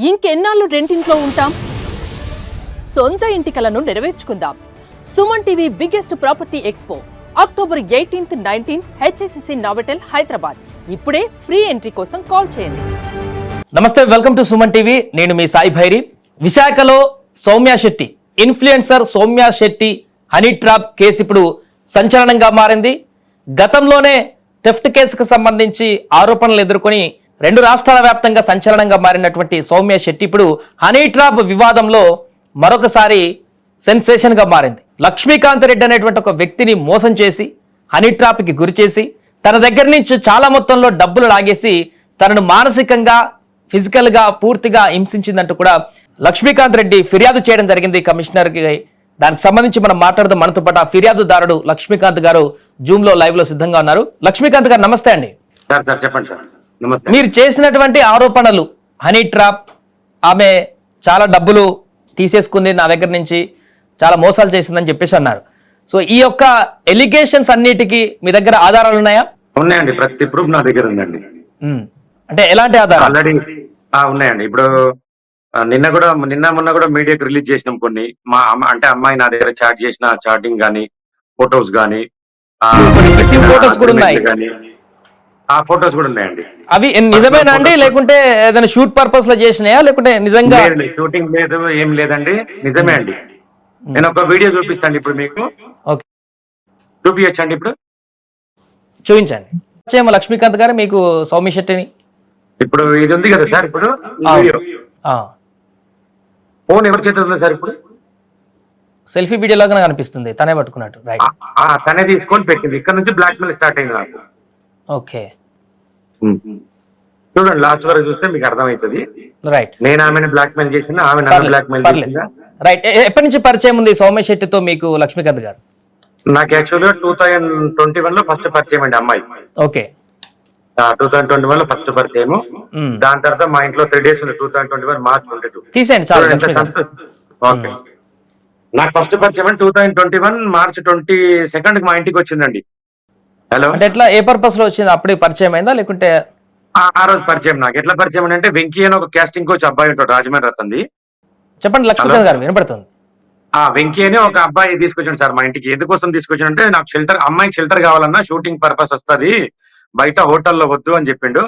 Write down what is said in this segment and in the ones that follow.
ఇంకెన్నాళ్ళు రెంటింట్లో ఉంటాం? సొంత ఇంటి కలను నెరవేర్చుకుందాం. Suman TV biggest property expo October 18th, 19th HSCC Novotel Hyderabad. ఇప్పుడే ఫ్రీ ఎంట్రీ కోసం కాల్ చేయండి. నమస్తే, వెల్కమ్ టు సుమన్ టీవీ. నేను మీ సాయి భైరి. విశాఖలో Soumya Shetty, influencer Soumya Shetty honey trap case ఇప్పుడు సంచలనంగా మారింది. గతంలోనే థెఫ్ట్ కేసుకు సంబంధించి ఆరోపణలు ఎదుర్కొని 2 రాష్ట్రాల వ్యాప్తంగా సంచలనంగా మారినటువంటి సౌమ్య శెట్టి ఇప్పుడు హనీ ట్రాప్ వివాదంలో మరొకసారి సెన్సేషన్గా మారింది. లక్ష్మీకాంత్ రెడ్డి అనేటువంటి ఒక వ్యక్తిని మోసం చేసి హనీ ట్రాప్కి గురి చేసి తన దగ్గర నుంచి చాలా మొత్తంలో డబ్బులు లాగేసి తనను మానసికంగా ఫిజికల్గా పూర్తిగా హింసించిందంటూ కూడా లక్ష్మీకాంత్ రెడ్డి ఫిర్యాదు చేయడం జరిగింది కమిషనర్కి. దానికి సంబంధించి మనం మాట్లాడదాం. మనతో పాటు ఆ ఫిర్యాదుదారుడు లక్ష్మీకాంత్ గారు జూమ్ లో లైవ్ లో సిద్ధంగా ఉన్నారు. లక్ష్మీకాంత్ గారు నమస్తే అండి. చెప్పండి సార్. నమస్తే. మీరు చేసినటువంటి ఆరోపణలు, హనీ ట్రాప్ ఆమె చాలా డబ్బులు తీసేసుకుంది నా దగ్గర నుంచి, చాలా మోసాలు చేసిందని చెప్పేసి అన్నారు. సో ఈ యొక్క ఎలిగేషన్స్ అన్నిటికీ మీ దగ్గర ఆధారాలు ఉన్నాయా? ఉన్నాయండి, ప్రతి ప్రూఫ్ నా దగ్గర ఉందండి. అంటే ఎలాంటి ఆధారాలు? ఆల్రెడీ ఉన్నాయండి. ఇప్పుడు నిన్న మొన్న కూడా మీడియాకి రిలీజ్ చేసినాం కొన్ని. మా అంటే అమ్మాయి నా దగ్గర చాట్ చేసిన చాటింగ్ గానీ, ఫొటోస్ గానీ, ఫోటోస్ కూడా ఉన్నాయి. ఆ ఫొటోస్ కూడా ఉన్నాయండి. అవి నిజమేనా అండి, లేకుంటే ఏదైనా షూట్ పర్పస్ లో చేసినాయా, లేకుంటే నిజంగా? షూటింగ్ లేదు, ఏం లేదండి, నిజమే అండి. నేను ఒక వీడియో చూపిస్తాను ఇప్పుడు మీకు. ఓకే, చూపించండి. ఇప్పుడు చూపించండి. లక్ష్మీకాంత్ గారు మీకు సౌమ్య శెట్టిని ఇప్పుడు ఇది ఉంది కదా సార్, ఇప్పుడు ఫోన్ ఎవరి చేతిలో ఉంది సార్? ఇప్పుడు సెల్ఫీ వీడియో లాగా కనిపిస్తుంది, తనే పట్టుకున్నట్టు. రైట్, తనే తీసుకొని పెట్టింది. ఇక్కడ నుంచి బ్లాక్ మెయిల్ స్టార్ట్ అయింది నాకు. ఓకే, చూడండి, లాస్ట్ వరకు చూస్తే మీకు అర్థమవుతుంది. రైట్, నేను ఆమెను బ్లాక్ మెయిల్ చేసిన, ఆమె నన్ను బ్లాక్ మెయిల్ చేసిందా? రైట్. ఎప్పటి నుంచి పరిచయం ఉంది సౌమ్య శెట్టితో మీకు లక్ష్మీకాంత్ గారు? నాకు యాక్చువల్గా 2021 లో ఫస్ట్ పరిచయం అండి అమ్మాయి. ఓకే, 2021 లో ఫస్ట్ పరిచయం. దాని తర్వాత మా ఇంట్లో 3 days ఉంది. 2021 March 22 తీసేయండి చాలు. ఓకే, నాకు ఫస్ట్ పరిచయం 2021 March 22 మా ఇంటికి వచ్చిందండి. హలో, అంటే ఎట్లా, ఏ పర్పస్ లో వచ్చింది? అప్పుడే పరిచయం అయిందా లేకుంటే? ఆ రోజు పరిచయం. నాకు ఎట్లా పరిచయం అంటే, వెంకీ అని ఒక క్యాస్టింగ్ కోచ్ అబ్బాయి ఉంటాడు రాజమండ్రి అతనిది. చెప్పండి లక్ష్మీకాంత్ గారు, వినపడుతుంది. వెంకీ అని ఒక అబ్బాయి తీసుకొచ్చాడు సార్ మా ఇంటికి. ఎందుకోసం తీసుకొచ్చాడంటే, నాకు షెల్టర్, అమ్మాయికి షెల్టర్ కావాలన్నా, షూటింగ్ పర్పస్ వస్తుంది, బయట హోటల్లో వద్దు అని చెప్పిండు.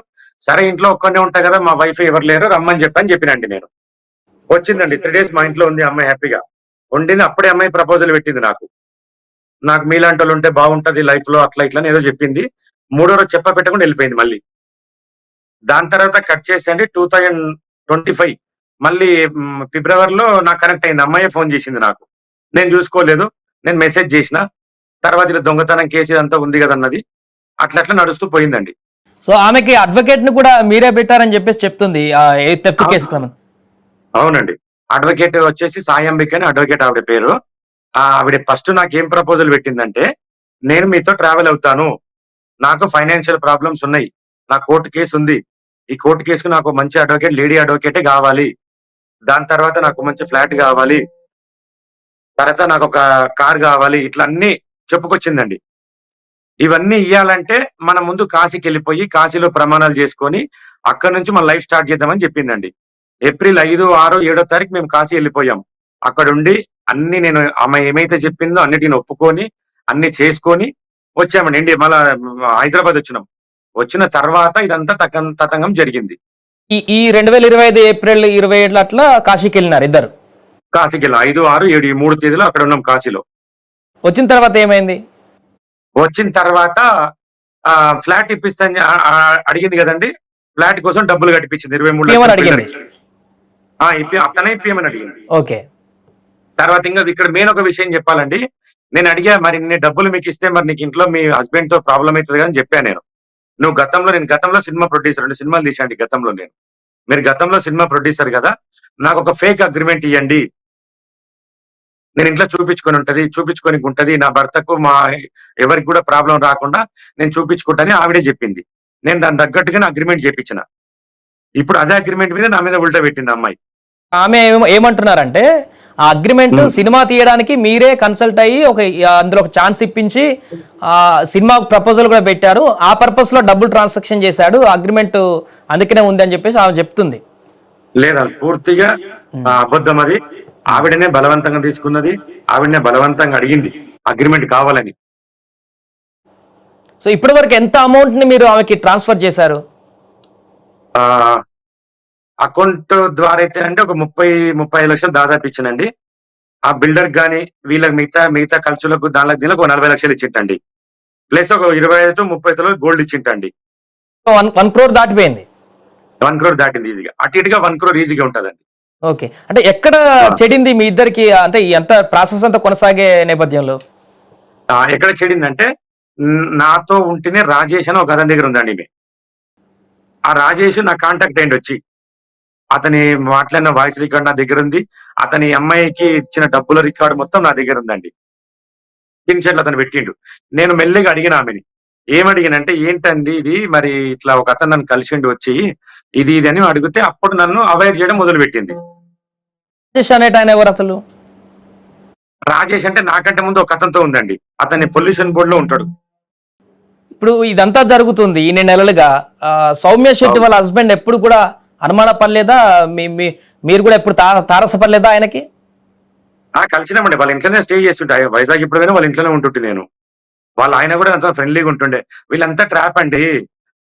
సరే, ఇంట్లో ఒక్కనే ఉంటా కదా, మా వైఫ్ ఎవరు లేరు, రమ్మని చెప్పినండి నేను. వచ్చిందండి, 3 days మా ఇంట్లో ఉంది అమ్మాయి, హ్యాపీగా ఉండింది. అప్పుడే అమ్మాయి ప్రపోజల్ పెట్టింది నాకు మీలాంటి వాళ్ళు ఉంటే బాగుంటది లైఫ్ లో, అట్లా ఇట్లా ఏదో చెప్పింది. 3వ రోజు పెట్టకుండా వెళ్ళిపోయింది మళ్ళీ. దాని తర్వాత కట్ చేసేయండి 2025 మళ్ళీ ఫిబ్రవరిలో నాకు కనెక్ట్ అయింది. అమ్మాయి ఫోన్ చేసింది నాకు, నేను చూసుకోలేదు, నేను మెసేజ్ చేసిన. తర్వాత ఇలా దొంగతనం కేసు ఇదంతా ఉంది కదన్నది, అట్లా నడుస్తూ పోయిందండి. సో ఆమెకి అడ్వకేట్ ని కూడా మీరే పెట్టారని చెప్పేసి చెప్తుంది థెఫ్ట్ కేసు. అవునండి, అడ్వకేట్ వచ్చేసి సాయంబిక్ అని అడ్వకేట్ ఆవిడ పేరు. ఆవిడ ఫస్ట్ నాకేం ప్రపోజల్ పెట్టిందంటే, నేను మీతో ట్రావెల్ అవుతాను, నాకు ఫైనాన్షియల్ ప్రాబ్లమ్స్ ఉన్నాయి, నా కోర్టు కేసు ఉంది, ఈ కోర్టు కేసుకు నాకు మంచి అడ్వకేట్, లేడీ అడ్వకేటే కావాలి, దాని తర్వాత నాకు మంచి ఫ్లాట్ కావాలి, తర్వాత నాకు ఒక కార్ కావాలి, ఇట్లా అన్ని చెప్పుకొచ్చిందండి. ఇవన్నీ ఇవ్వాలంటే మనం ముందు కాశీకి వెళ్ళిపోయి కాశీలో ప్రమాణాలు చేసుకొని అక్కడ నుంచి మన లైఫ్ స్టార్ట్ చేద్దామని చెప్పిందండి. ఏప్రిల్ 5, 6, 7వ తారీఖు మేము కాశీ వెళ్ళిపోయాం. అక్కడ ఉండి అన్ని నేను ఆమె ఏమైతే చెప్పిందో అన్నిటిని ఒప్పుకొని అన్ని చేసుకొని వచ్చామండి. ఇండియా మళ్ళా హైదరాబాద్ వచ్చిన తర్వాత ఇదంతా తతంగం జరిగింది. ఈ 2025 ఏప్రిల్ 27 అట్లా కాశీకి వెళ్ళినారు ఇద్దరు. కాశీకి వెళ్ళాం 5, 6, 7 ఈ 3 తేదీలు అక్కడ ఉన్నాం కాశీలో. వచ్చిన తర్వాత ఏమైంది? వచ్చిన తర్వాత ఫ్లాట్ ఇప్పిస్తాను అడిగింది కదండి. ఫ్లాట్ కోసం డబ్బులు కట్టిపించింది 23 అడిగింది. అతనే ఇప్పియమని అడిగింది. ఓకే, తర్వాత ఇంకా ఇక్కడ మెయిన్ ఒక విషయం చెప్పాలండి. నేను అడిగా, మరి నేను డబ్బులు మీకు ఇస్తే మరి నీకు ఇంట్లో మీ హస్బెండ్ తో ప్రాబ్లం అవుతుంది కదా అని చెప్పాను నేను. నేను గతంలో సినిమా ప్రొడ్యూసర్, 2 సినిమాలు తీసాండి గతంలో నేను. మీరు గతంలో సినిమా ప్రొడ్యూసర్ కదా, నాకు ఒక ఫేక్ అగ్రిమెంట్ ఇవ్వండి, నేను ఇంట్లో చూపించుకొని ఉంటది, నా భర్తకు మా ఎవరికి కూడా ప్రాబ్లం రాకుండా నేను చూపించుకుంటానని ఆవిడే చెప్పింది. నేను దాని తగ్గట్టుగా అగ్రిమెంట్ చేయించిన. ఇప్పుడు అదే అగ్రిమెంట్ మీద నా మీద ఉల్టా పెట్టింది అమ్మాయి. ఆమె ఏమంటున్నారంటే, ఆ అగ్రిమెంట్ సినిమా తీయడానికి మీరే కన్సల్ట్ అయ్యి అందులో ఒక ఛాన్స్ ఇప్పించి సినిమా ప్రపోజల్ కూడా పెట్టారు, ఆ పర్పస్ లో డబ్బులు ట్రాన్సాక్షన్ చేశాడు, అగ్రిమెంట్ అందుకనే ఉంది అని చెప్పేసి ఆమె చెప్తుంది. లేదండి, పూర్తిగా అబద్ధం అది. ఆవిడనే బలవంతంగా తీసుకున్నది, ఆవిడనే బలవంతంగా అడిగింది అగ్రిమెంట్ కావాలని. సో ఇప్పటి వరకు ఎంత అమౌంట్ ని మీరు ఆమెకి ట్రాన్స్ఫర్ చేశారు? ఆ అకౌంట్ ద్వారా అయితే అంటే ఒక 30-35 లక్షలు దాదాపు ఇచ్చానండి. ఆ బిల్డర్ గాని వీళ్ళకి మిగతా ఖర్చులకు దానికి దీనికి ఒక 40 లక్షలు ఇచ్చింటండి. ప్లస్ ఒక 25-30 గోల్డ్ ఇచ్చింటండి. 1 crore దాటిపోయింది. 1 crore దాటింది ఈజీగా. అటు ఇటుగా 1 crore ఈజీగా ఉంటదండి. ఓకే, అంటే ఎక్కడ చెడింది మీ ఇద్దరికి? అంటే ఎంత ప్రాసెస్ అంతా కొనసాగే నేపథ్యంలో ఎక్కడ చెడిందంటే నాతో ఉంటేనే రాజేష్ అని ఒక అతని దగ్గర ఉందండి ఈమె. ఆ రాజేష్ నా కాంటాక్ట్ అయ్యిండి వచ్చి. అతని మాట్లాడిన వాయిస్ రికార్డ్ నా దగ్గర ఉంది. అతని అమ్మాయికి ఇచ్చిన డబ్బుల రికార్డు మొత్తం నా దగ్గర ఉందండి. స్క్రీన్ షాట్లు అతను పెట్టిండు. నేను మెల్లిగా అడిగిన ఆమెని. ఏమడిగినంటే, ఏంటండి ఇది, మరి ఇట్లా ఒక అతను నన్ను కలిసిండు వచ్చి ఇది ఇది అని అడిగితే అప్పుడు నన్ను అవాయిడ్ చేయడం మొదలు పెట్టింది. రాజేష్ అనేట ఆయన ఎవరు అసలు? రాజేష్ అంటే నాకంటే ముందు ఒక అతనితో ఉందండి. అతన్ని పొల్యూషన్ బోర్డు లో ఉంటాడు. ఇప్పుడు ఇదంతా జరుగుతుంది ఇన్ని నెలలుగా. సౌమ్య శెట్టి వాళ్ళ హస్బెండ్ ఎప్పుడు కూడా అనుమాన పడలేదా? మీరు కూడా ఎప్పుడు తారసపడలేదా ఆయనకి? కలిసినామండి, వాళ్ళ ఇంట్లోనే స్టే చేస్తుంటే. వైజాగ్ ఇప్పుడు వాళ్ళ ఇంట్లోనే ఉంటుంటే నేను. వాళ్ళ ఆయన కూడా నాతో ఫ్రెండ్లీగా ఉంటుండే. వీళ్ళంతా ట్రాప్ అండి.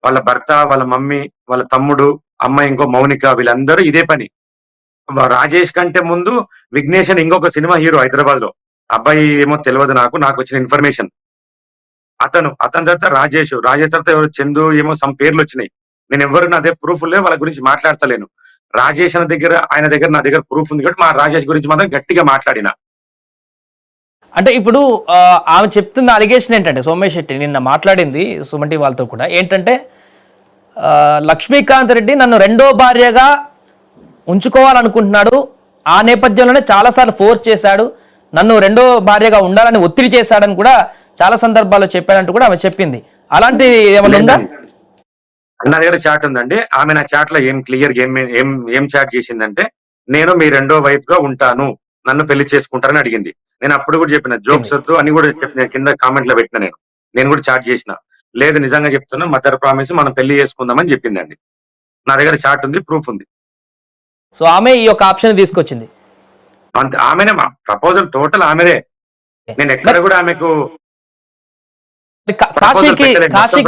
వాళ్ళ భర్త, వాళ్ళ మమ్మీ, వాళ్ళ తమ్ముడు, అమ్మాయి ఇంకో మౌనిక, వీళ్ళందరూ ఇదే పని. రాజేష్ కంటే ముందు విఘ్నేష్ అని ఇంకొక సినిమా హీరో హైదరాబాద్ లో. అబ్బాయి ఏమో తెలియదు నాకు వచ్చిన ఇన్ఫర్మేషన్. అతని తర్వాత రాజేష్ తర్వాత ఎవరు చందు ఏమో సమ్ పేర్లు వచ్చినాయి. నేను ఎవరు నా దగ్గర ప్రూఫ్ లేదు, వాళ్ళ గురించి మాట్లాడతలేను. రాజేష్ ఆయన దగ్గర నా దగ్గర ప్రూఫ్ ఉంది కాబట్టి మా రాజేష్ గురించి మాత్రం గట్టిగా మాట్లాడిన. అంటే ఇప్పుడు ఆమె చెప్తున్న అలిగేషన్ ఏంటంటే, సౌమ్య శెట్టి నిన్న మాట్లాడింది సుమన్ టీవీ వాళ్ళతో కూడా, ఏంటంటే లక్ష్మీకాంత్ రెడ్డి నన్ను రెండో భార్యగా ఉంచుకోవాలనుకుంటున్నాడు. ఆ నేపథ్యంలోనే చాలాసార్లు ఫోర్స్ చేశాడు, నన్ను రెండో భార్యగా ఉండాలని ఒత్తిడి చేశాడని కూడా చాలా సందర్భాల్లో చెప్పాడంటూ కూడా ఆమె చెప్పింది. అలాంటి ఏమైనా ఉందా? నా దగ్గర చాట్ ఉందండి. ఆమె నా చాట్ లో ఏం క్లియర్ ఏం చాట్ చేసిందంటే, నేను మీ రెండో వైఫ్ గా ఉంటాను, నన్ను పెళ్లి చేసుకుంటారని అడిగింది. నేను అప్పుడు కూడా చెప్పిన, జోక్స్ వద్దు అని కూడా చెప్పిన, కింద కామెంట్ లో పెట్టిన. నేను కూడా చాట్ చేసిన. లేదు నిజంగా చెప్తున్నా, మదర్ ప్రామిస్, మనం పెళ్లి చేసుకుందామని చెప్పిందండి. నా దగ్గర చాట్ ఉంది, ప్రూఫ్ ఉంది. సో ఆమె ఈ యొక్క ఆప్షన్ తీసుకొచ్చింది. అంతే, ఆమెనే ప్రపోజల్ టోటల్ ఆమెదే. నేను ఎక్కడ కూడా ఆమెకు కాశీకి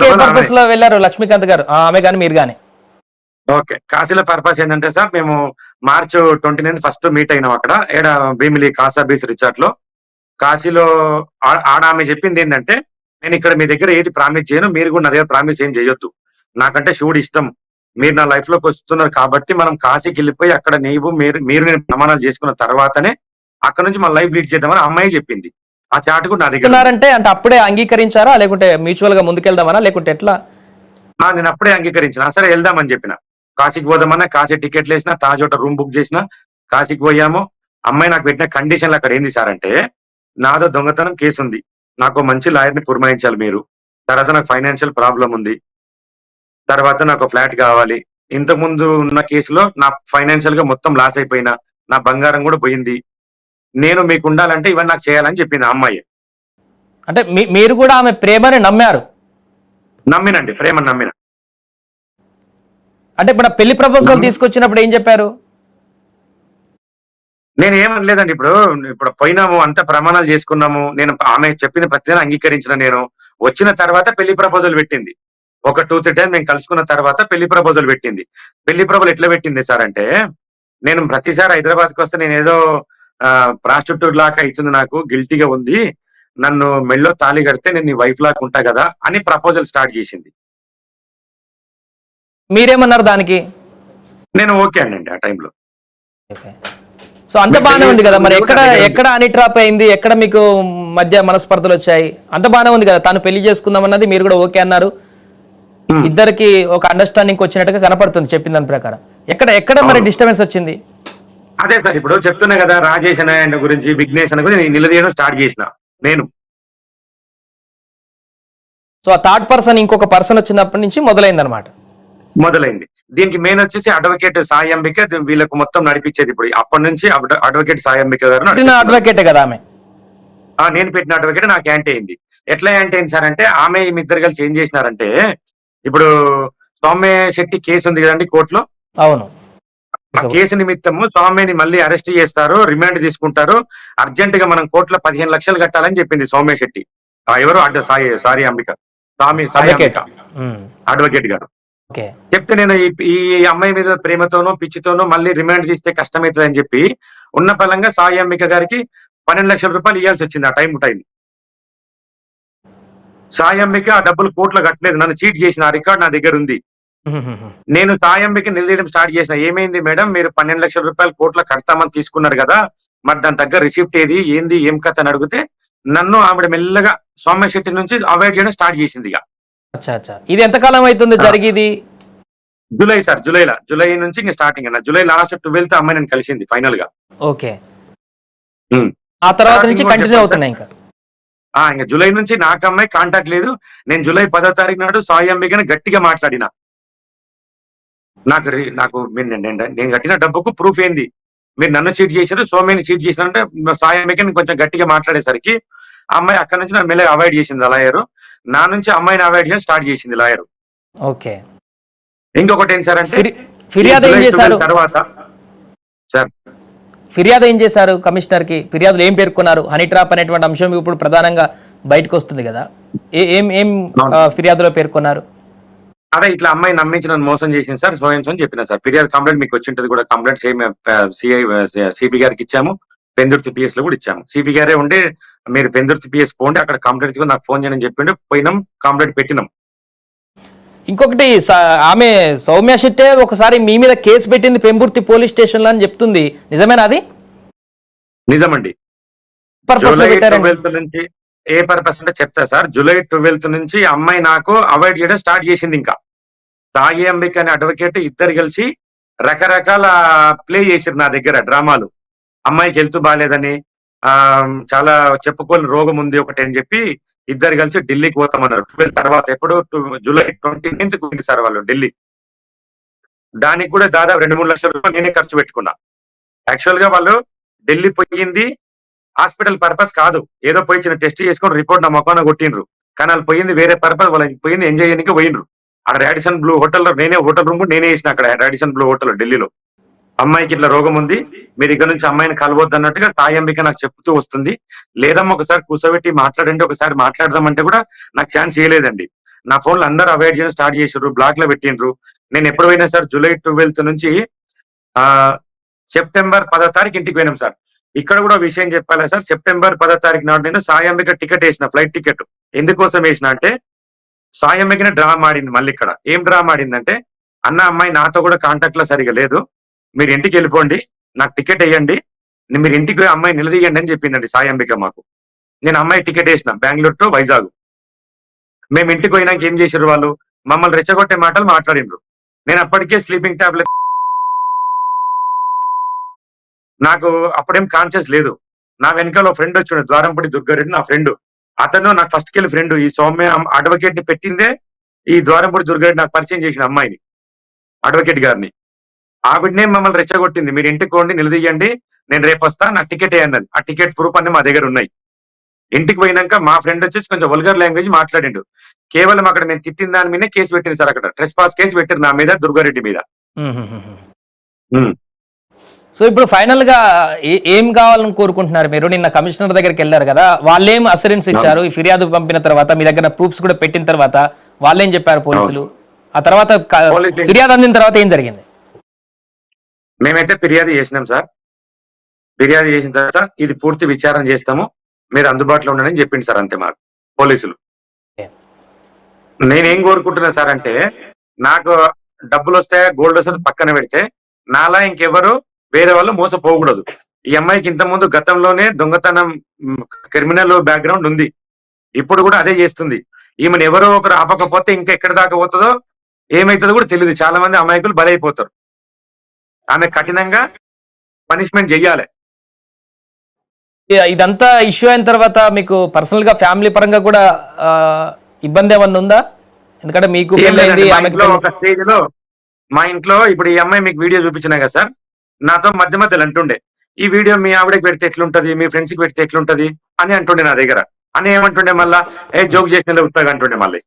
ఏ పర్పస్ లో వెళ్ళారు లక్ష్మీకాంత్ గారు, ఆమె గాని మీరు గాని? ఓకే, కాశీలో పర్పస్ ఏంటంటే సార్, మేము మార్చ్ 29 ఫస్ట్ మీట్ అయినాం అక్కడ భీమిలి కాసా బీచ్ రిసార్ట్ లో. కాశీలో ఆమె చెప్పింది ఏంటంటే, నేను ఇక్కడ మీ దగ్గర ఏది ప్రామిస్ చేయను, మీరు కూడా నా దగ్గర ప్రామిస్ ఏం చేయొద్దు. నాకంటే శివుడు ఇష్టం, మీరు నా లైఫ్ లోకి వస్తున్నారు కాబట్టి మనం కాశీకి వెళ్ళిపోయి అక్కడ మీరు నేను ప్రమాణాలు చేసుకున్న తర్వాతనే అక్కడ నుంచి మన లైఫ్ లీడ్ చేద్దామని అమ్మాయి చెప్పింది. ఆ చాట్ కూడా నా దగ్గర. అంటే అప్పుడే అంగీకరించారా, లేకుంటే మ్యూచువల్ గా ముందుకెళ్దామనా, లేకుంటే ఎట్లా? నేను అప్పుడే అంగీకరించిన. సరే వెళ్దామని చెప్పిన. కాశీకి పోదామన్నా, కాశీ టికెట్లు వేసిన, తాజ్ హోటల్ రూమ్ బుక్ చేసిన, కాశీకి పోయాము. అమ్మాయి నాకు పెట్టిన కండిషన్లు అక్కడ ఏంది సార్ అంటే, నాదో దొంగతనం కేసు ఉంది, నాకు మంచి లాయర్ ని పురమాయించాలి మీరు, తర్వాత నాకు ఫైనాన్షియల్ ప్రాబ్లం ఉంది, తర్వాత నాకు ఫ్లాట్ కావాలి. ఇంతకు ముందు ఉన్న కేసులో నా ఫైనాన్షియల్ గా మొత్తం లాస్ అయిపోయినా, నా బంగారం కూడా పోయింది, నేను మీకు ఉండాలంటే ఇవన్నీ నాకు చేయాలని చెప్పింది ఆ అమ్మాయి. అంటే మీరు కూడా ఆమె ప్రేమని నమ్మారు? నమ్మినండి, ప్రేమని నమ్మిన. అంటే ఇప్పుడు పెళ్లి ప్రపోజల్ తీసుకొచ్చినప్పుడు ఏం చెప్పారు? నేను ఏమనలేదండి. ఇప్పుడు పోయినాము, అంత ప్రమాణాలు చేసుకున్నాము, నేను ఆమె చెప్పింది ప్రతిదీ అంగీకరించిన. నేను వచ్చిన తర్వాత పెళ్లి ప్రపోజల్ పెట్టింది. ఒక 2-3 టైం మేము కలుసుకున్న తర్వాత పెళ్లి ప్రపోజల్ పెట్టింది. పెళ్లి ప్రపోజల్ ఎట్లా పెట్టింది సార్ అంటే, నేను ప్రతిసారి హైదరాబాద్కి వస్తే నేను ఏదో ప్రాస్టిట్యూట్ లాగా అవుతుంది, నాకు గిల్టీగా ఉంది, నన్ను మెళ్ళో తాళి కడితే నేను నీ వైఫ్ లాగా ఉంటా కదా అని ప్రపోజల్ స్టార్ట్ చేసింది. మీరేమన్నారు దానికి? నేను ఓకే అనండి ఆ టైంలో. సో అంత బాగానే ఉంది కదా, మరి ఎక్కడ అనిట్రాప్ అయింది, ఎక్కడ మీకు మధ్య మనస్పర్ధలు వచ్చాయి? అంత బాగానే ఉంది కదా, తను పెళ్లి చేసుకుందాం అన్నది, మీరు కూడా ఓకే అన్నారు, ఇద్దరికి ఒక అండర్స్టాండింగ్ వచ్చినట్టుగా కనపడుతుంది చెప్పిన దాని ప్రకారం. ఎక్కడ మరి డిస్టర్బెన్స్ వచ్చింది? అదే సార్, ఇప్పుడు చెప్తున్నా కదా, రాజేష్ అన్న గురించి, విఘ్నేష్ అన్న గురించి నిలదీయడం స్టార్ట్ చేసిన నేను. సో ఆ థర్డ్ పర్సన్, ఇంకొక పర్సన్ వచ్చినప్పటి నుంచి మొదలైంది. దీనికి మెయిన్ వచ్చేసి అడ్వకేట్ సాయి అంబిక, వీళ్ళకు మొత్తం నడిపించేది. ఇప్పుడు అప్పటి నుంచి అడ్వకేట్ సాయి అంబిక గారు. అడ్వకేటే కదా ఆమె? నేను పెట్టిన అడ్వకేట్ నాకు యాంటీ అయింది. ఎట్లా యాంటీ అయింది సార్ అంటే, ఆమె ఇద్దరు కలిసి ఏం చేసినారంటే, ఇప్పుడు సౌమ్య శెట్టి కేసు ఉంది కదండి కోర్టులో. అవును. ఆ కేసు నిమిత్తము సౌమ్యని మళ్ళీ అరెస్ట్ చేస్తారు, రిమాండ్ తీసుకుంటారు, అర్జెంట్ గా మనం కోర్టులో 15 లక్షలు కట్టాలని చెప్పింది సౌమ్య శెట్టి. ఎవరు sorry Ambika, Sai advocate. Ambika advocate గారు ఓకే. చెప్తే, నేను ఈ అమ్మాయి మీద ప్రేమతోనో పిచ్చితోనో మళ్ళీ రిమాండ్ తీస్తే కష్టమవుతుంది అని చెప్పి ఉన్న పలంగా సాయి అంబిక గారికి 12 లక్షల రూపాయలు ఇవ్వాల్సి వచ్చింది. ఆ టైం సాయి అంబిక ఆ డబ్బులు కోర్టులో కట్టలేదు, నన్ను చీట్ చేసిన ఆ రికార్డ్ నా దగ్గర ఉంది. నేను సాయి అంబిక నిలదీయడం స్టార్ట్ చేసిన, ఏమైంది మేడం మీరు 12 లక్షల రూపాయలు కోర్టులో కడతామని తీసుకున్నారు కదా, మరి దాని దగ్గర రిసిప్ట్ ఏది, ఏంది, ఏం కథ అని అడిగితే నన్ను ఆవిడ మెల్లగా సౌమ్య శెట్టి నుంచి అవాయిడ్ చేయడం స్టార్ట్ చేసింది. ఇక ఇది ఎంతకాలం అవుతుంది జరిగేది? జూలై సార్, జూలై నుంచి ఇంకా స్టార్టింగ్ అన్న. జూలై లాస్ట్ 12th అమ్మాయి నేను కలిసింది ఫైనల్ గా. ఓకే. ఆ తర్వాత నుంచి కంటిన్యూ అవుతున్నాయి ఇంకా జూలై నుంచి నాకు అమ్మాయి కాంటాక్ట్ లేదు. నేను జూలై 10వ తారీఖు నాడు సాయి అంబికని గట్టిగా మాట్లాడిన, నాకు నేను కట్టిన డబ్బుకు ప్రూఫ్ ఏంది, మీరు నన్ను చీట్ చేశారు, సౌమ్యని చీట్ చేశారంటే సాయి అంబికని కొంచెం గట్టిగా మాట్లాడేసరికి అమ్మాయి అక్కడ నుంచి నన్ను మెల్లగా అవాయిడ్ చేసింది లాయర్. నా నుంచి అమ్మాయిని అవాయిడ్ చేయడం స్టార్ట్ చేసింది లాయర్. ఓకే. ఇంకొకటి ఏం సార్ అంటే, ఫిర్యాదు ఏం చేశారు తర్వాత సార్, ఫిర్యాదు ఏం చేశారు కమిషనర్ కి? ఫిర్యాదులు ఏం పేర్కొన్నారు? హనీ ట్రాప్ అనేటువంటి అంశం ఇప్పుడు ప్రధానంగా బయటకు వస్తుంది కదా, ఏం ఫిర్యాదులో పేర్కొన్నారు? అదే ఇట్లా అమ్మాయి నమ్మించి నన్ను మోసం చేసింది సార్, సోయన్స్ అని చెప్పిన సార్. ఫిర్యాదు కంప్లైంట్ మీకు వచ్చింటది కూడా, కంప్లైంట్ సేమ్ సిపి గారికి ఇచ్చాము, పెందుర్తి పిఎస్ లో కూడా ఇచ్చాము. సిపి గారే ఉండి మీరు పెందుర్తి పిఎస్ పోండి, అక్కడ కంప్లైంట్ నాకు ఫోన్ చేయని చెప్పిండు, పోయినాం, కంప్లైంట్ పెట్టినాం. ఇంకొకటి, ఆమె సౌమ్య శెట్టే ఒకసారి మీ మీద కేసు పెట్టింది పెంబుర్తి పోలీస్ స్టేషన్ లో అని చెప్తుంది, నిజమేనా అది? నిజమండి. నుంచి ఏ పర్పస్ అంటే చెప్తా సార్. జూలై 12th నుంచి అమ్మాయి నాకు అవాయిడ్ చేయడం స్టార్ట్ చేసింది. ఇంకా సాయి అంబిక అనే అడ్వకేట్ ఇద్దరు కలిసి రకరకాల ప్లే చేసిరు నా దగ్గర డ్రామాలు. అమ్మాయికి హెల్త్ బాగాలేదని, చాలా చెప్పుకోని రోగం ఉంది ఒకటి అని చెప్పి ఇద్దరు కలిసి ఢిల్లీకి పోతామన్నారు. 12 తర్వాత ఎప్పుడు జూలై 29th పోయింది సార్ వాళ్ళు ఢిల్లీ. దానికి కూడా దాదాపు 2-3 లక్షల రూపాయలు నేనే ఖర్చు పెట్టుకున్నా. యాక్చువల్ గా వాళ్ళు ఢిల్లీ పోయింది హాస్పిటల్ పర్పస్ కాదు, ఏదో పోయి చిన్న టెస్ట్ చేసుకొని రిపోర్ట్ నా మొఖాన కొట్టిండ్రు. కానీ వాళ్ళు పోయింది వేరే పర్పస్, వాళ్ళకి పోయింది ఎంజాయ్ చేయడానికి పోయిండ్రు. అక్కడ రాడిసన్ బ్లూ హోటల్లో నేనే హోటల్ రూమ్ నేనే వేసిన, అక్కడ రాడిసన్ బ్లూ హోటల్ ఢిల్లీలో. అమ్మాయికి ఇట్లా రోగం ఉంది, మీరు ఇక్కడ నుంచి అమ్మాయిని కలవద్దు అన్నట్టుగా సాయి అంబిక నాకు చెప్తూ వస్తుంది. లేదమ్మా ఒకసారి కూర్చోబెట్టి మాట్లాడండి, ఒకసారి మాట్లాడదామంటే కూడా నాకు ఛాన్స్ చేయలేదండి. నా ఫోన్లో అందరూ అవాయిడ్ చేయడం స్టార్ట్ చేసారు, బ్లాక్ లో పెట్టిండ్రు. నేను ఎప్పుడు పోయినా సార్, జూలై 12th నుంచి సెప్టెంబర్ 10వ తారీఖు ఇంటికి పోయినాం సార్. ఇక్కడ కూడా విషయం చెప్పాలా సార్, సెప్టెంబర్ 10వ తారీఖు నాడు నేను సాయి అంబిక టికెట్ వేసిన, ఫ్లైట్ టికెట్. ఎందుకోసం వేసిన అంటే, సాయి అంబికనే డ్రామా ఆడింది మళ్ళీ ఇక్కడ. ఏం డ్రామా ఆడిందంటే, అన్న అమ్మాయి నాతో కూడా కాంటాక్ట్ లో సరిగా లేదు, మీరు ఇంటికి వెళ్ళిపోండి, నాకు టికెట్ వేయండి, మీరు ఇంటికి పోయి అమ్మాయి నిలదీయండి అని చెప్పిందండి సాయి అంబిక మాకు. నేను అమ్మాయి టికెట్ వేసిన బెంగళూరు టు వైజాగ్. మేము ఇంటికి పోయినాక ఏం చేసారు వాళ్ళు, మమ్మల్ని రెచ్చగొట్టే మాటలు మాట్లాడిండ్రు. నేను అప్పటికే స్లీపింగ్ టాబ్లెట్, నాకు అప్పుడేం కాన్షియస్ లేదు. నా వెనకాల ఫ్రెండ్ వచ్చిండు, ద్వారంపూడి దుర్గారెడ్డి నా ఫ్రెండ్. అతను నాకు ఫస్ట్ కెళ్ళి ఫ్రెండ్. ఈ సౌమ్య అడ్వకేట్ ని పెట్టిందే ఈ ద్వారంపూడి దుర్గారెడ్డి నాకు పరిచయం చేసిన అమ్మాయిని, అడ్వకేట్ గారిని. ఆవిడనే మమ్మల్ని రెచ్చగొట్టింది, మీరు ఇంటికి పోండి, నిలదీయండి, నేను రేపు వస్తా, నాకు టికెట్ వేయన్నది. ఆ టికెట్ ప్రూఫ్ అన్ని మా దగ్గర ఉన్నాయి. ఇంటికి పోయినాక మా ఫ్రెండ్ వచ్చేసి కొంచెం వల్గర్ లాంగ్వేజ్ మాట్లాడిండు. కేవలం అక్కడ నేను తిట్టిన దాని మీదే కేసు పెట్టింది సార్, అక్కడ ట్రెస్ పాస్ కేసు పెట్టారు నా మీద, దుర్గారెడ్డి మీద. సో ఇప్పుడు ఫైనల్ గా ఏం కావాలని కోరుకుంటున్నారు మీరు? నిన్న కమిషనర్ దగ్గరికి వెళ్ళారు కదా, వాళ్ళేం అసరెన్స్ ఇచ్చారు? ఈ ఫిర్యాదు పంపిన తర్వాత మీ దగ్గర ప్రూఫ్స్ కూడా పెట్టిన తర్వాత వాళ్ళేం చెప్పారు పోలీసులు? ఆ తర్వాత ఫిర్యాదు అందిన తర్వాత ఏం జరిగింది? మేమైతే ఫిర్యాదు చేసినాం సార్. ఫిర్యాదు చేసిన తర్వాత ఇది పూర్తి విచారణ చేస్తాము, మీరు అందుబాటులో ఉండండి చెప్పింది సార్. అంతే మాకు పోలీసులు. నేనేం కోరుకుంటున్నా సార్ అంటే, నాకు డబ్బులు వస్తాయా గోల్డ్ వస్తే పక్కన పెడితే, నాలా ఇంకెవరు వేరే వాళ్ళు మోసపోకూడదు. ఈ అమ్మాయికి ఇంత ముందు గతంలోనే దొంగతనం క్రిమినల్ బ్యాక్గ్రౌండ్ ఉంది, ఇప్పుడు కూడా అదే చేస్తుంది. ఈమెను ఎవరో ఒకరు ఆపకపోతే ఇంకా ఎక్కడి దాకా పోతుందో ఏమైతుందో కూడా తెలియదు. చాలా మంది అమాయకులు బలైపోతారు. ఆమె కఠినంగా పనిష్మెంట్ చెయ్యాలి. ఇదంతా ఇష్యూ అయిన తర్వాత మీకు పర్సనల్ గా ఫ్యామిలీ పరంగా కూడా ఇబ్బంది ఏమన్నా ఉందా? ఎందుకంటే మీకు ఒక స్టేజ్ లో మా ఇంట్లో ఇప్పుడు ఈ అమ్మాయి మీకు వీడియో చూపించినా కదా సార్, నాతో మధ్య మధ్యలో అంటుండే, ఈ వీడియో మీ ఆవిడకి పెడితే ఎట్లుంటది, మీ ఫ్రెండ్స్ కి పెడితే ఎట్లుంటది అని అంటుండే నా దగ్గర. అని ఏమంటుండే మళ్ళా, జోక్ చేసిన ఉత్తగా అంటుండే మళ్ళీ.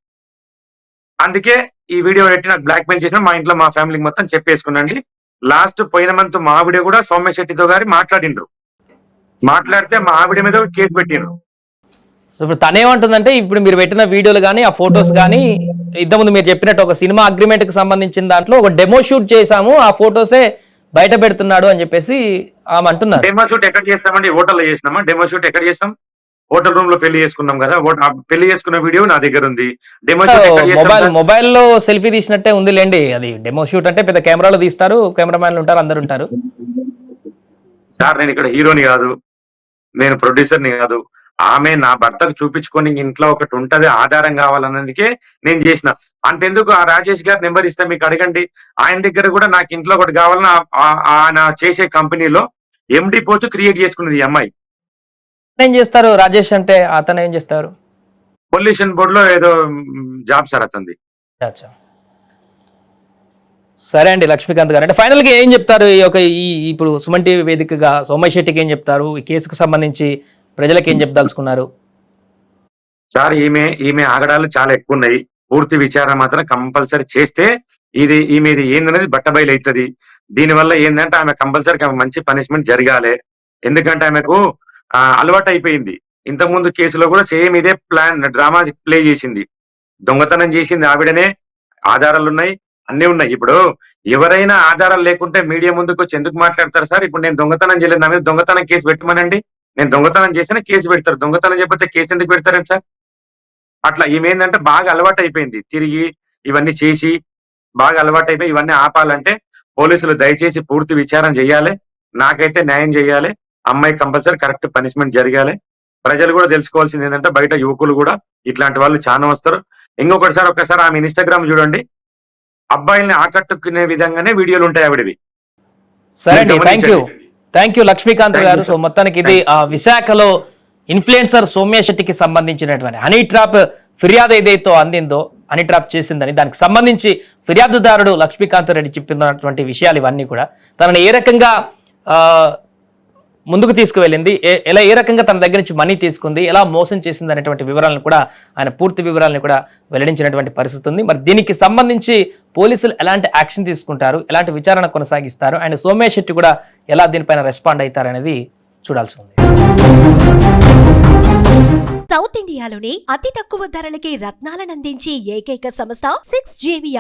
అందుకే ఈ వీడియో పెట్టి నాకు బ్లాక్ మెయిల్ చేసిన, మా ఇంట్లో మా ఫ్యామిలీకి మొత్తం చెప్పేసుకున్నాండి, లాస్ట్ పోయిన మంత్ మా ఆవిడ కూడా సౌమ్య శెట్టితో గారి మాట్లాడిండ్రు. మాట్లాడితే మా ఆవిడ మీద కేసు పెట్టిండ్రు. సో ఇప్పుడు తనేమంటుందంటే ఇప్పుడు మీరు పెట్టిన వీడియోలు కానీ ఆ ఫొటోస్ కానీ ఇంతకుముందు మీరు చెప్పినట్టు ఒక సినిమా అగ్రిమెంట్ కి సంబంధించిన దాంట్లో ఒక డెమో షూట్ చేశాము, ఆ ఫొటోసే బయట పెడుతున్నాడు అని చెప్పేసి ఆమె అంటున్నారు. డెమో షూట్ ఎక్కడ చేస్తామండి? హోటల్లో చేసినామా? డెమో షూట్ ఎక్కడ చేస్తాం? హోటల్ రూమ్ లో పెళ్లి చేసుకున్నాం కదా. ఆ పెళ్లి చేసుకున్న వీడియో నా దగ్గర ఉంది. డెమో షూట్ ఎక్కడ చేస్తాం? మొబైల్లో సెల్ఫీ తీసినట్టే ఉంది లేండి. అది డెమో షూట్ అంటే పెద్ద కెమెరాలో తీస్తారు, కెమెరామ్యాన్లు ఉంటారు, అందరు ఉంటారు. సార్ నేను ఇక్కడ హీరోని కాదు, నేను ప్రొడ్యూసర్ని కాదు. ఆమె నా భర్తకు చూపించుకొని ఇంట్లో ఒకటి ఉంటది ఆధారం కావాలన్నందుకే నేను చేసిన. అంతెందుకు ఆ రాజేష్ గారి నెంబర్ ఇస్తే మీకు అడగండి. ఆయన దగ్గర కూడా నాకు ఇంట్లో ఒకటి కావాలని ఆయన చేసే కంపెనీలో ఎండి పోస్ట్ క్రియేట్ చేసుకున్నది ఈ అమ్మాయి. ఏం చేస్తారు రాజేష్ అంటే? అతను ఏం చేస్తారు? పొల్యూషన్ బోర్డ్ లో ఏదో జాబ్ సార్ అతనిది. అచ్చా. సరే అండి లక్ష్మీకాంత్ గారు, అంటే ఫైనల్ గా ఏం చెప్తారు ఇప్పుడు సుమన్ టీవీ వేదికగా సౌమ్య శెట్టికి ఏం చెప్తారు? ఈ కేసుకు సంబంధించి ప్రజలకు ఏం చెప్పదలుచుకున్నారు? సార్ ఈమె ఆగడాలు చాలా ఎక్కువ ఉన్నాయి. పూర్తి విచారణ మాత్రం కంపల్సరీ చేస్తే ఈమె ఏందనేది బట్టబయలు అవుతుంది. దీనివల్ల ఏంటంటే ఆమె కంపల్సరీ మంచి పనిష్మెంట్ జరగాలి. ఎందుకంటే ఆమెకు అలవాటు అయిపోయింది. ఇంతకుముందు కేసులో కూడా సేమ్ ఇదే డ్రామా ప్లే చేసింది. దొంగతనం చేసింది ఆవిడనే, ఆధారాలు ఉన్నాయి, అన్ని ఉన్నాయి. ఇప్పుడు ఎవరైనా ఆధారాలు లేకుంటే మీడియా ముందుకు వచ్చి ఎందుకు మాట్లాడతారు సార్? ఇప్పుడు నేను దొంగతనం చేయలేదు, నా మీద దొంగతనం కేసు పెట్టమనండి. నేను దొంగతనం చేసినా కేసు పెడతారు, దొంగతనం చెప్పితే కేసు ఎందుకు పెడతారండి సార్? అట్లా ఈమెందంటే బాగా అలవాటు అయిపోయింది. తిరిగి ఇవన్నీ చేసి బాగా అలవాటు అయిపోయి ఇవన్నీ ఆపాలంటే పోలీసులు దయచేసి పూర్తి విచారణ చేయాలి. నాకైతే న్యాయం చేయాలి. అమ్మాయి కంపల్సరీ కరెక్ట్ పనిష్మెంట్ జరగాలి. ప్రజలు కూడా తెలుసుకోవాల్సింది ఏంటంటే బయట యువకులు కూడా ఇట్లాంటి వాళ్ళు చాలా వస్తారు. ఇంకొకటి సార్, ఒక్కసారి ఆమె ఇన్స్టాగ్రామ్ చూడండి, అబ్బాయిల్ని ఆకట్టుకునే విధంగానే వీడియోలు ఉంటాయి ఆవిడవి. సరే అండి, థ్యాంక్ యూ లక్ష్మీకాంత్ గారు. సో మొత్తానికి ఇది విశాఖలో ఇన్ఫ్లుయెన్సర్ సౌమ్య శెట్టికి సంబంధించినటువంటి హనీ ట్రాప్ ఫిర్యాదు ఏదైతే అందిందో, హనీ ట్రాప్ చేసిందని దానికి సంబంధించి ఫిర్యాదుదారుడు లక్ష్మీకాంత్ రెడ్డి చెప్పినటువంటి విషయాలు ఇవన్నీ కూడా తనని ఏ రకంగా ముందుకు తీసుకువెళ్ళింది, ఏ రకంగా తన దగ్గర నుంచి మనీ తీసుకుంది, ఎలా మోసం చేసింది అనేటువంటి వివరాలను కూడా ఆయన పూర్తి వివరాలను కూడా వెల్లడించినటువంటి పరిస్థితి ఉంది. మరి దీనికి సంబంధించి పోలీసులు ఎలాంటి యాక్షన్ తీసుకుంటారు, ఎలాంటి విచారణ కొనసాగిస్తారు, అండ్ సౌమ్య శెట్టి కూడా ఎలా దీనిపైన రెస్పాండ్ అవుతారు అనేది చూడాల్సి ఉంది. సౌత్ ఇండియాలోనే అతి తక్కువ ధరలకి రత్నాలను అందించే ఏకైక సంస్థ 6JVR.